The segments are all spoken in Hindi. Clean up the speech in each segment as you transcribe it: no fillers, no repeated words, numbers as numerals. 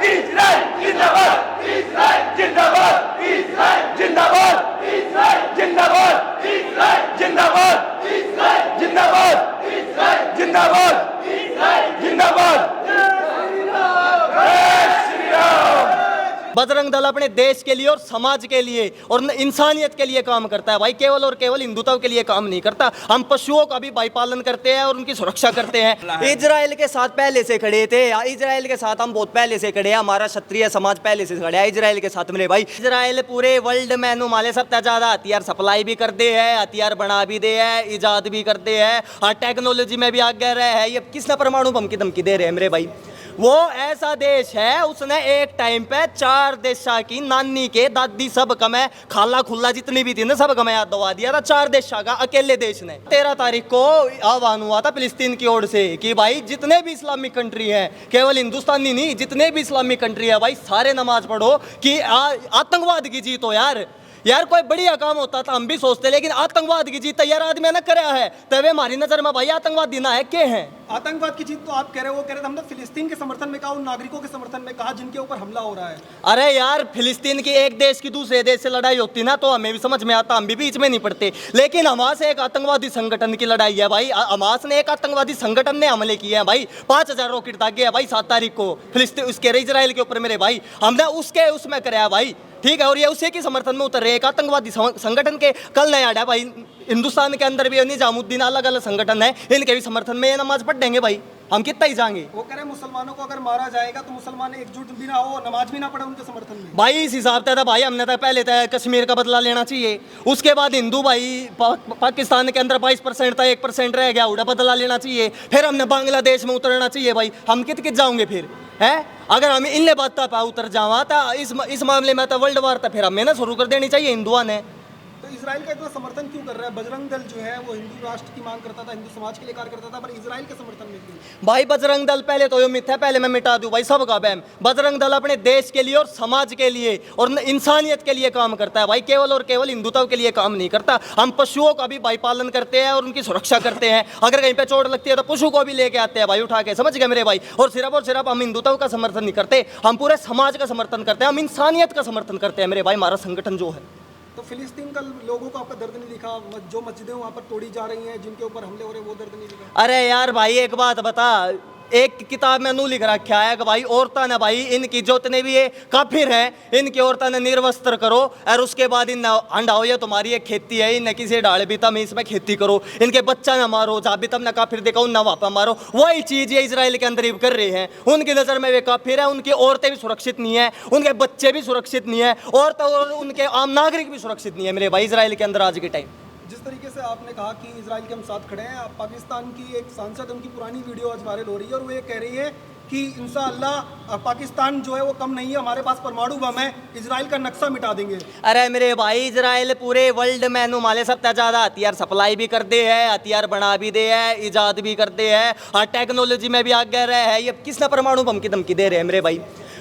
इजराइल जिंदाबाद, इजराइल जिंदाबाद, इजराइल जिंदाबाद, इजराइल जिंदाबाद, इजराइल जिंदाबाद, इजराइल जिंदाबाद, इजराइल जिंदाबाद, इजराइल जिंदाबाद। बजरंग दल अपने देश के लिए और समाज के लिए और इंसानियत के लिए काम करता है भाई, केवल और केवल हिंदुत्व के लिए काम नहीं करता। हम पशुओं का भी भाई पालन करते हैं और उनकी सुरक्षा करते हैं। इजराइल के साथ पहले से खड़े थे, इजराइल के साथ हम बहुत पहले से खड़े हैं, हमारा क्षत्रिय समाज पहले से खड़े है इजराइल के साथ मेरे भाई। इजराइल पूरे वर्ल्ड में नुमाले सबसे ज्यादा हथियार सप्लाई भी करते हैं, हथियार बना भी दे है, ईजाद भी करते हैं और टेक्नोलॉजी में भी आगे रहे है। ये किसने परमाणु बम की धमकी दे रहे हैं मेरे भाई? वो ऐसा देश है, उसने एक टाइम पे 4 देशा की नानी के दादी सब कमे खाला खुला जितनी भी थी ना सब कमे याद दवा दिया था 4 देशा का अकेले देश ने। 13 तारीख को आह्वान हुआ था फिलिस्तीन की ओर से कि भाई जितने भी इस्लामिक कंट्री हैं, केवल हिंदुस्तानी नहीं, जितने भी इस्लामिक कंट्री है भाई सारे नमाज पढ़ो कि आतंकवाद की जीत हो। यार कोई बढ़िया काम होता था हम भी सोचते, लेकिन आतंकवाद की जीत तैयार आदमी ने कराया है, तब हमारी नजर में भाई आतंकवादी ना है के हैं। आतंकवाद की जीत तो आप कह रहे हो, वो कह रहे थे हमने फिलिस्तीन के समर्थन में कहा, उन नागरिकों के समर्थन में कहा जिनके ऊपर हमला हो रहा है। अरे यार फिलिस्तीन की एक देश की दूसरे देश से लड़ाई होती ना तो हमें भी समझ में आता, हम भी बीच में नहीं पड़ते। लेकिन हमास एक आतंकवादी संगठन की लड़ाई है भाई, हमास ने एक आतंकवादी संगठन ने हमले किए हैं भाई, 5000 रॉकेट दागे है भाई 7 तारीख को फिलिस्तीन उसके इजराइल के ऊपर मेरे भाई, हमने उसके उसमें कराया भाई, ठीक है। और ये उसी के समर्थन में उतर रहे एक आतंकवादी संगठन के। कल नया है भाई हिंदुस्तान के अंदर भी निजामुद्दीन अलग अलग संगठन है, इनके भी समर्थन में ये नमाज पढ़ देंगे भाई, हम कितना ही जाएंगे। वो कह रहे मुसलमानों को अगर मारा जाएगा तो मुसलमान एकजुट भी ना हो, नमाज भी ना पढ़े उनके समर्थन में। भाई इस हिसाब से था भाई, हमने तो पहले तो कश्मीर का बदला लेना चाहिए, उसके बाद हिंदू भाई पाकिस्तान के अंदर 22% था, 1% रह गया, उड़ा बदला लेना चाहिए, फिर हमने बांग्लादेश में उतरना चाहिए भाई। हम कित जाओगे फिर है? अगर हम इन बात पर उतर जावा तो इस मामले में तो वर्ल्ड वार तो फिर हमें ना शुरू कर देनी चाहिए हिंदुओं ने। तो इजराइल का इतना समर्थन क्यों कर रहा है? बजरंग दल जो है वो हिंदू राष्ट्र की मांग करता था, हिंदू समाज के लिए कार्य करता था, पर इजराइल के समर्थन में क्यों? भाई बजरंग दल पहले तो ये मिथ है, पहले मैं मिटा दूं भाई सबका बैम। बजरंग दल अपने देश के लिए और समाज के लिए और इंसानियत के लिए काम करता है भाई, केवल और केवल हिंदुत्व के लिए काम नहीं करता। हम पशुओं का भी भाई पालन करते हैं और उनकी सुरक्षा करते हैं, अगर कहीं पे चोट लगती है तो पशु को भी लेके आते हैं भाई उठा के, समझ गए मेरे भाई। और सिर्फ हम हिंदुत्व का समर्थन नहीं करते, हम पूरे समाज का समर्थन करते हैं, हम इंसानियत का समर्थन करते हैं मेरे भाई, हमारा संगठन जो है। तो फिलिस्तीन का लोगों को आपका दर्द नहीं दिखा? जो मस्जिदें वहाँ पर तोड़ी जा रही हैं, जिनके ऊपर हमले हो रहे हैं, वो दर्द नहीं दिखा? अरे यार भाई एक बात बता, एक किताब में नू लिख रखा है कि भाई औरतें ना भाई इनकी जितने भी ये काफिर हैं इनकी औरतें ने निर्वस्त्र करो और उसके बाद इन अंडाओ, ये तुम्हारी एक खेती है, इन किसी डाल भी तम इसमें खेती करो, इनके बच्चा ना मारो, जहाँ भी तब ना काफिर देखो ना वापा मारो। वही चीज़ ये इजराइल के अंदर कर रहे हैं, उनकी नज़र में वे काफिर है, उनकी औरतें भी सुरक्षित नहीं है, उनके बच्चे भी सुरक्षित नहीं है और उनके आम नागरिक भी सुरक्षित नहीं है मेरे भाई इजराइल के अंदर आज के टाइम। जिस तरीके से आपने कहा कि इजराइल के हम साथ खड़े हैं, पाकिस्तान की एक सांसद उनकी पुरानी वीडियो आज वायरल हो रही है और वो ये कह रही है कि इंशाअल्लाह पाकिस्तान जो है वो कम नहीं है, हमारे पास परमाणु बम है, इजराइल का नक्शा मिटा देंगे। अरे मेरे भाई इजराइल पूरे वर्ल्ड में नुमाले सबसे ज़्यादा हथियार सप्लाई भी करते हैं, हथियार बना भी दे है, ईजाद भी करते हैं और टेक्नोलॉजी में भी आगे रहे है। ये किसने परमाणु बम की धमकी दे रहे हैं मेरे भाई?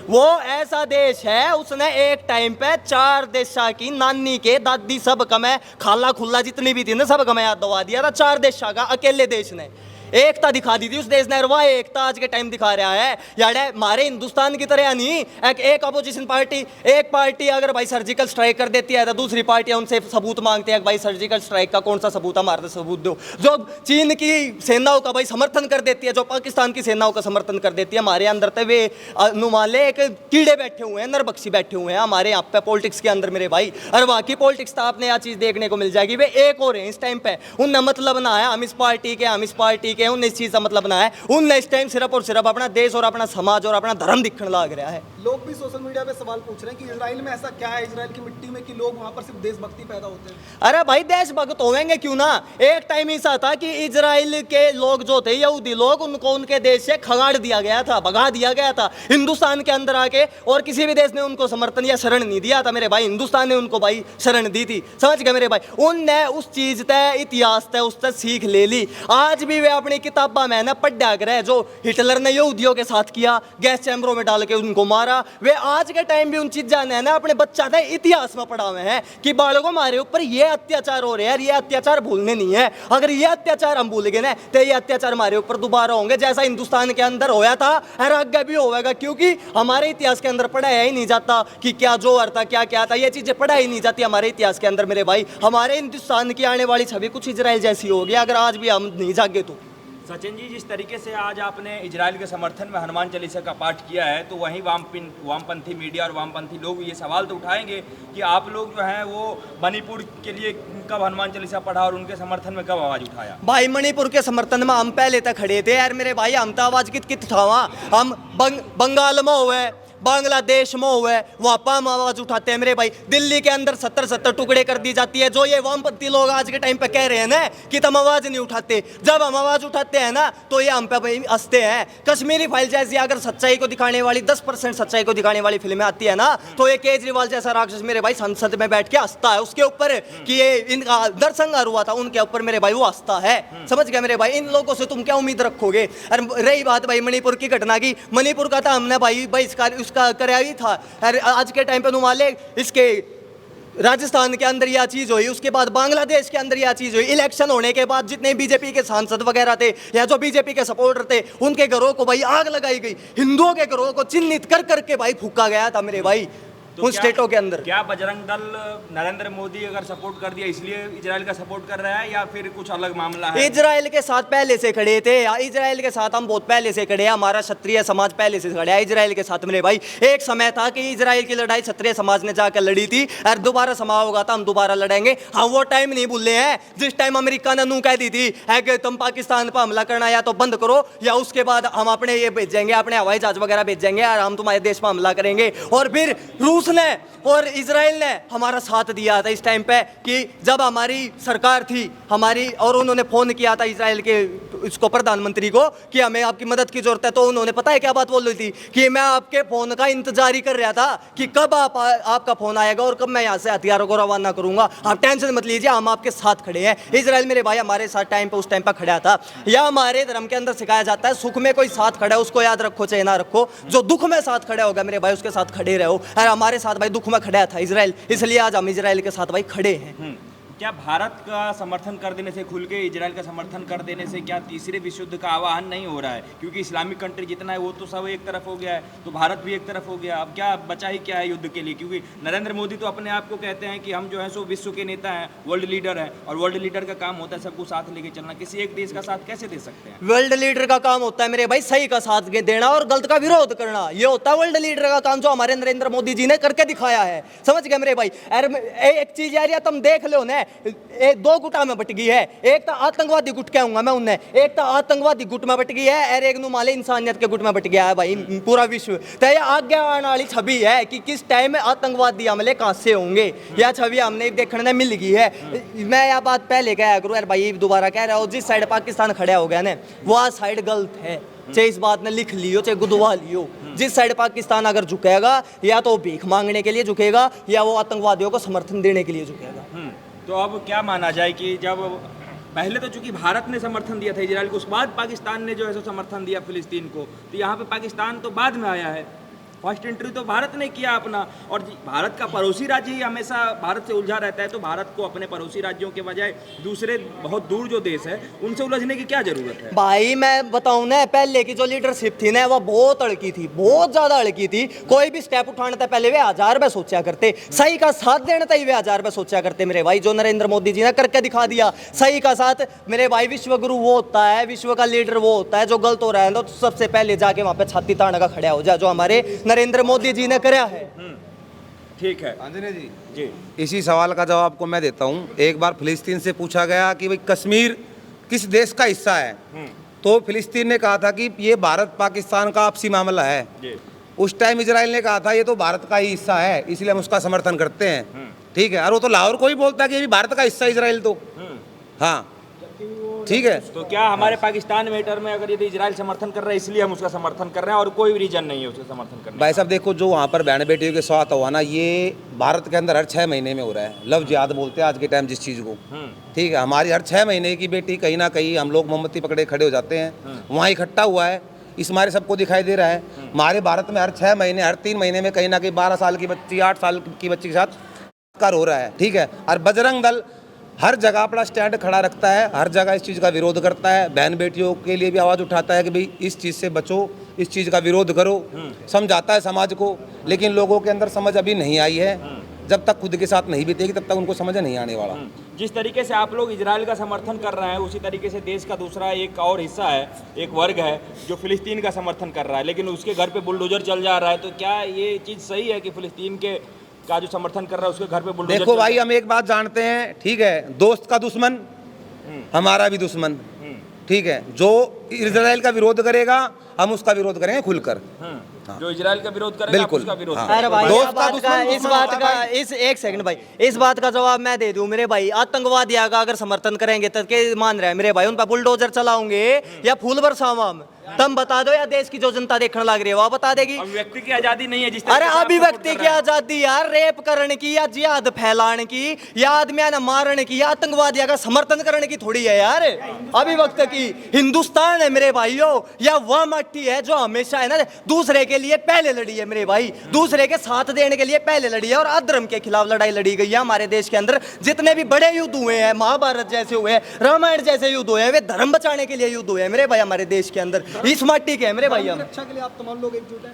वो ऐसा देश है, उसने एक टाइम पे 4 देशा की नानी के दादी सब कमे खाला खुला जितनी भी थी ना सब कमे याद दवा दिया था 4 देशा का अकेले देश ने। एकता दिखा दी थी उस देश ने, वह एकता आज के टाइम दिखा रहा है यार। हमारे हिंदुस्तान की तरह नहीं, एक अपोजिशन पार्टी, एक पार्टी अगर भाई सर्जिकल स्ट्राइक कर देती है तो दूसरी पार्टी उनसे सबूत मांगते हैं भाई सर्जिकल स्ट्राइक का कौन सा सबूत, हमारे सबूत दो। जो चीन की सेनाओं का भाई समर्थन कर देती है, जो पाकिस्तान की सेनाओं का समर्थन कर देती है, हमारे अंदर तो वे नुमाले एक कीड़े बैठे हुए हैं, नरबक्षी बैठे हुए हैं हमारे यहाँ पे पॉलिटिक्स के अंदर मेरे भाई। और बाकी पॉलिटिक्स तो आपने यह चीज़ देखने को मिल जाएगी, वे एक हो रहे हैं इस टाइम पे, उनने मतलब ना है हम इस पार्टी के हम इस पार्टी के, उनने इस चीज़ का मतलब ना है, उनने इस टाइम सिर्फ और सिर्फ अपना देश और अपना समाज और अपना धर्म दिखने लग रहा है। लोग भी सोशल मीडिया पे सवाल पूछ रहे हैं कि इजराइल में ऐसा क्या है, इजराइल की मिट्टी में, कि लोग वहाँ पर सिर्फ देशभक्ति पैदा होते हैं। अरे भाई देशभक्त होंगे क्यों ना, एक टाइम ऐसा था कि इजराइल के लोग जो थे यहूदी लोग, उनको उनके देश से खगाड़ दिया गया था, भगा दिया गया था हिंदुस्तान के अंदर आके, और किसी भी देश ने उनको समर्थन या शरण नहीं दिया था मेरे भाई, हिंदुस्तान ने उनको भाई शरण दी थी, समझ गए मेरे भाई। उनने उस चीज तय इतिहास तय उस तक सीख ले ली, आज भी वे अपनी किताबा में ना पढ़ा करे जो हिटलर ने यहूदियों के साथ किया, गैस चैम्बरों में डाल के उनको मारा, वे आज के टाइम भी उन चीज़ों ने ना अपने बच्चा ने इतिहास में पढ़ा हुए हैं कि बालकों हमारे ऊपर ये अत्याचार हो रहे हैं, ये अत्याचार भूलने नहीं है। अगर ये अत्याचार हम भूल गए ना तो ये अत्याचार हमारे ऊपर दोबारा होंगे, जैसा हिंदुस्तान के अंदर होया था और आगे भी होगा, क्योंकि हमारे इतिहास के अंदर पढ़ाया ही नहीं जाता कि क्या जोहर था, क्या क्या था, ये चीजें पढ़ाई नहीं जाती हमारे इतिहास के अंदर मेरे भाई। हमारे हिंदुस्तान की आने वाली छवि कुछ इजराइल जैसी होगी अगर आज भी हम नहीं जागे तो। सचिन जी, जिस तरीके से आज आपने इजराइल के समर्थन में हनुमान चालीसा का पाठ किया है, तो वहीं वामपंथी मीडिया और वामपंथी लोग ये सवाल तो उठाएंगे कि आप लोग जो हैं वो मणिपुर के लिए कब हनुमान चालीसा पढ़ा और उनके समर्थन में कब आवाज़ उठाया? भाई मणिपुर के समर्थन में हम पहले तक खड़े थे यार मेरे भाई, हम तो आवाज़ कित उठावा, हम बंगाल में हुए, बांग्लादेश में हुए, वहाँ पर हम आवाज़ उठाते हैं मेरे भाई। दिल्ली के अंदर 70 टुकड़े कर दी जाती है, जो ये वामपंथी लोग आज के टाइम पे कह रहे हैं ना कि तुम आवाज़ नहीं उठाते, जब हम आवाज़ उठाते हैं ना तो ये हम पे भाई हंसते हैं। कश्मीरी फाइल जैसी अगर सच्चाई को दिखाने वाली 10% सच्चाई को दिखाने वाली फिल्में आती है ना, तो ये केजरीवाल जैसा राक्षस मेरे भाई संसद में बैठ के हंसता है उसके ऊपर कि ये इनका नरसंहार हुआ था उनके ऊपर मेरे भाई, वो हंसता है। समझ गया मेरे भाई, इन लोगों से तुम क्या उम्मीद रखोगे? और रही बात भाई मणिपुर की घटना की, मणिपुर का था हमने भाई बहिष्कार उसका कराया ही था। आज के टाइम पे नुमाले इसके राजस्थान के अंदर यह चीज हुई, उसके बाद बांग्लादेश के अंदर यह चीज हुई, इलेक्शन होने के बाद जितने बीजेपी के सांसद वगैरह थे या जो बीजेपी के सपोर्टर थे उनके घरों को भाई आग लगाई गई, हिंदुओं के घरों को चिन्हित कर करके भाई फूका गया था मेरे भाई तो उन स्टेटों के अंदर। क्या बजरंग दल नरेंद्र मोदी अगर सपोर्ट कर दिया इसलिए इजराइल का सपोर्ट कर रहा है या फिर कुछ अलग मामला है? इजराइल के साथ पहले से खड़े थे, इजराइल के साथ हम बहुत पहले से खड़े हैं, हमारा क्षत्रिय समाज पहले से खड़ा है इजराइल के साथ मेरे भाई। एक समय था कि इजराइल की लड़ाई क्षत्रिय समाज ने जाकर लड़ी थी और दोबारा समय होगा तो हम दोबारा लड़ेंगे। हम वो टाइम नहीं भूले हैं जिस टाइम अमेरिका ने नू कह दी थी कि तुम पाकिस्तान पर हमला करना या तो बंद करो या उसके बाद हम अपने ये भेजेंगे, अपने हवाई जहाज वगैरह भेजेंगे और हम तुम्हारे देश पर हमला करेंगे। और फिर रूस ने और इजराइल ने हमारा साथ दिया था इस टाइम पे कि जब हमारी सरकार थी हमारी, और उन्होंने फ़ोन किया था इजराइल के इसको प्रधानमंत्री को कि हमें आपकी मदद की ज़रूरत है, तो उन्होंने पता है क्या बात बोल रही थी कि मैं आपके फ़ोन का इंतजार ही कर रहा था कि कब आपका फ़ोन आएगा और कब मैं यहाँ से हथियारों को रवाना करूँगा, आप टेंशन मत लीजिए, हम आपके साथ खड़े हैं। इजराइल मेरे भाई हमारे साथ टाइम पे उस टाइम पर खड़ा था। या हमारे धर्म के अंदर सिखाया जाता है सुख में कोई साथ खड़ा है उसको याद रखो चाहे ना रखो, जो दुख में साथ खड़ा होगा मेरे भाई उसके साथ खड़े रहो। और हमारे साथ भाई दुख में खड़ा था इजराइल, इसलिए आज हम इजराइल के साथ भाई खड़े हैं। क्या भारत का समर्थन कर देने से, खुल के इजराइल का समर्थन कर देने से क्या तीसरे विश्व युद्ध का आह्वान नहीं हो रहा है? क्योंकि इस्लामिक कंट्री जितना है वो तो सब एक तरफ हो गया है, तो भारत भी एक तरफ हो गया, अब क्या बचा ही क्या है युद्ध के लिए? क्योंकि नरेंद्र मोदी तो अपने आप को कहते हैं कि हम जो है सो विश्व के नेता हैं, वर्ल्ड लीडर हैं, और वर्ल्ड लीडर का काम होता है सबको साथ लेके चलना। किसी एक देश का साथ कैसे दे सकते हैं? वर्ल्ड लीडर का काम होता है मेरे भाई सही का साथ देना और गलत का विरोध करना, ये होता है वर्ल्ड लीडर का काम, जो हमारे नरेंद्र मोदी जी ने करके दिखाया है। समझ गए मेरे भाई? एक चीज यार तुम देख लो ना, दो गुटा में बट गई है, एक तो आतंकवादी गुट कहूंगा मैं उन्हें, एक तो आतंकवादी गुट में बट गई है और एक नुमाले इंसानियत के गुट में बट गया है भाई पूरा विश्व। तो ये आगे आने वाली छवि है कि किस टाइम में आतंकवादी हमले कहां से होंगे, यह छवि हमने देखने मिल गई है। मैं यह बात पहले कहा करूँ यार भाई, दोबारा कह रहा हूँ, जिस साइड पाकिस्तान खड़ा हो गया ना वह साइड गलत है, चाहे इस बात ने लिख लियो चाहे गुदवा लियो। जिस साइड पाकिस्तान अगर झुकेगा या तो भीख मांगने के लिए झुकेगा या वो आतंकवादियों को समर्थन देने के लिए झुकेगा। तो अब क्या माना जाए कि जब पहले तो चूंकि भारत ने समर्थन दिया था इजराइल को, उसके बाद पाकिस्तान ने जो है सो समर्थन दिया फिलिस्तीन को, तो यहाँ पे पाकिस्तान तो बाद में आया है, फर्स्ट एंट्री तो भारत ने किया अपना। और भारत का पड़ोसी राज्य ही हमेशा भारत से उलझा रहता है, तो भारत को अपने पड़ोसी राज्यों के बजाय दूसरे बहुत दूर जो देश है उनसे उलझने की क्या जरूरत है? भाई मैं बताऊं ना, पहले की जो लीडरशिप थी ना वो बहुत अड़की थी, बहुत ज्यादा अड़की थी। कोई भी स्टेप उठाना था पहले वे 1000 रुपये सोचा करते, सही का साथ देना था वे 1000 रुपये सोचा करते मेरे भाई। जो नरेंद्र मोदी जी ने करके दिखा दिया सही का साथ मेरे भाई। विश्व गुरु वो होता है, विश्व का लीडर वो होता है जो गलत हो रहा है तो सबसे पहले जाके वहां पे छाती तान का खड़ा हो जाए, जो हमारे नरेंद्र मोदी जी ने कराया है। ठीक है आंजने जी, जी, इसी सवाल का जवाब आपको मैं देता हूँ। एक बार फिलिस्तीन से पूछा गया कि भाई कश्मीर किस देश का हिस्सा है, तो फिलिस्तीन ने कहा था कि ये भारत पाकिस्तान का आपसी मामला है। जी, उस टाइम इजराइल ने कहा था ये तो भारत का ही हिस्सा है इसलिए हम उसका समर्थन करते हैं। ठीक है, और वो तो लाहौर को ही बोलता है कि ये भी भारत का हिस्सा है इजराइल तो। हाँ, ठीक है। तो क्या हमारे पाकिस्तान मैटर में अगर यदि इजराइल समर्थन कर रहा है इसलिए हम उसका समर्थन कर रहे हैं और कोई भी रीजन नहीं है उसका समर्थन करने भाई साहब देखो, जो वहाँ पर बहन बेटियों के साथ हुआ ना, ये भारत के अंदर हर 6 महीने में हो रहा है। लव जिहाद बोलते हैं आज के टाइम जिस चीज़ को, ठीक है। हमारी हर 6 महीने की बेटी कहीं ना कहीं हम लोग मोमबत्ती पकड़े खड़े हो जाते हैं, वहाँ इकट्ठा हुआ है। इस हमारे सबको दिखाई दे रहा है। हमारे भारत में हर 6 महीने, हर 3 महीने में कहीं ना कहीं 12 साल की बच्ची, 8 साल की बच्ची के साथ कर हो रहा है, ठीक है। और बजरंग दल हर जगह अपना स्टैंड खड़ा रखता है, हर जगह इस चीज़ का विरोध करता है। बहन बेटियों के लिए भी आवाज़ उठाता है कि भाई इस चीज़ से बचो, इस चीज़ का विरोध करो, समझाता है समाज को। लेकिन लोगों के अंदर समझ अभी नहीं आई है। जब तक खुद के साथ नहीं बीतेगी तब तक उनको समझ नहीं आने वाला। जिस तरीके से आप लोग इजराइल का समर्थन कर रहे हैं उसी तरीके से देश का दूसरा एक और हिस्सा है, एक वर्ग है जो फिलिस्तीन का समर्थन कर रहा है, लेकिन उसके घर पे बुलडोजर चल जा रहा है। तो क्या ये चीज़ सही है कि फिलिस्तीन के का जो समर्थन कर रहा है उसके घर पे बुलडोजर देखो भाई, हम एक बात जानते हैं, ठीक है, दोस्त का दुश्मन हमारा भी दुश्मन, ठीक है। जो इजराइल का विरोध करेगा हम उसका विरोध करेंगे खुलकर। जो इजराइल का विरोध करेगा आप बिल्कुल, उसका विरोध हाँ। करेंगे। अरे भाई, दोस्त इस का बात दुश्मन का इस दुश्मन बात होता का है इस एक सेकंड भाई, इस बात का जवाब मैं दे दूं मेरे भाई। आतंकवादियों का अगर समर्थन करेंगे तो के मान रहे हैं मेरे भाई, उन पर बुलडोजर चलाओगे या फूल बरसावा हम, तुम बता दो, या देश की जो जनता देखने लग रही है वो बता देगी। अभिव्यक्ति की आजादी नहीं है जिस अरे तरीके से आप अभिव्यक्ति support की कर रहे हैं। आजादी यार, रेप करने की या जिहाद फैलाने की या आदमियां न मारने की या आतंकवादियों का समर्थन करने की थोड़ी है यार अभिव्यक्ति की। हिंदुस्तान है मेरे भाइयों, या वह मट्टी है जो हमेशा है ना दूसरे के लिए पहले लड़ी है मेरे भाई, दूसरे के साथ देने के लिए पहले लड़ी है और अधर्म के खिलाफ लड़ाई लड़ी गई है हमारे देश के अंदर। जितने भी बड़े युद्ध हुए हैं, महाभारत जैसे हुए हैं, रामायण जैसे युद्ध हुए हैं, वे धर्म बचाने के लिए युद्ध हुए हैं मेरे भाई हमारे देश के अंदर। इस मट्टी के है मेरे भाई हम। रक्षा के लिए आप तमाम लोग एकजुट हैं।